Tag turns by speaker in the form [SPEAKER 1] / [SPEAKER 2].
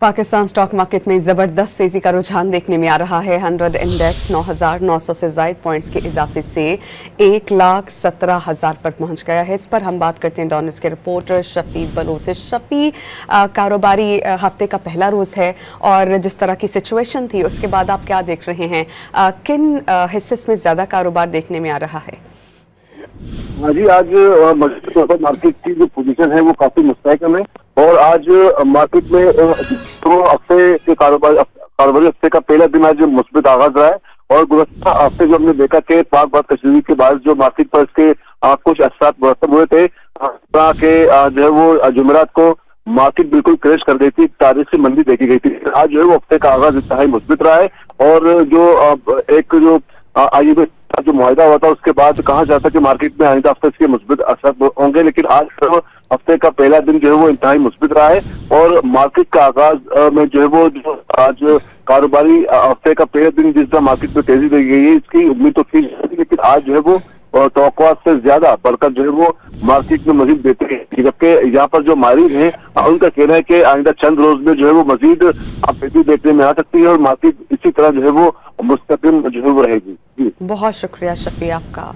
[SPEAKER 1] Pakistan stock market में जबरदस्त तेजी का रुझान देखने में आ रहा है। 100 इंडेक्स 9,900 से ज्यादा पॉइंट्स के इजाफे से 1,17,000 पर पहुंच गया है। इस पर हम बात करते हैं डॉनिस के रिपोर्टर शफी बलोच से। शफी, कारोबारी हफ्ते का पहला रोज है और जिस तरह की सिचुएशन थी उसके बाद आप क्या देख रहे हैं? किन हिस्से में ज्यादा कारोबार देखने में आ रहा है?
[SPEAKER 2] हाँ जी, आज मार्केट की जो पोजीशन है वो काफी मुस्तहकम है और आज मार्केट में दो हफ्ते के कारोबारी हफ्ते का पहला दिन आज मुस्बित आगाज रहा है और गुज़श्ता हफ्ते जो हमने देखा कि पाक बात कश्मीर के बाद जो मार्केट पर इसके कुछ असरात मुरतब हुए थे के जो है वो जुमेरात को मार्केट बिल्कुल क्रैश कर गई थी, तारीख से मंदी देखी गई थी। आज जो है वो हफ्ते का आगाज इंतहाई मुस्बित रहा है और जो IMF जो मुआहिदा हुआ था उसके बाद कहा जाता कि मार्केट में आइंदा हफ्ते के मुस्बित असर होंगे, लेकिन आज हफ्ते का पहला दिन जो है वो इंतहाई मुस्बित रहा है और मार्केट का आगाज में जो है वो आज कारोबारी हफ्ते का पहला दिन जिस तरह मार्केट में तेजी दी गई है इसकी उम्मीद तो की जाती, लेकिन आज जो है वो तवक्कुआत से ज्यादा बढ़कर जो है वो मार्केट में मजीद बेहतरी है। जबकि यहाँ पर जो माहिर हैं उनका कहना है कि आइंदा चंद रोज में जो है वो मजीद बेहतरी देखने में आ सकती है और मार्केट इसी तरह जो है वो मुस्तकिल जो है वो रहेगी।
[SPEAKER 1] बहुत शुक्रिया शफी आपका।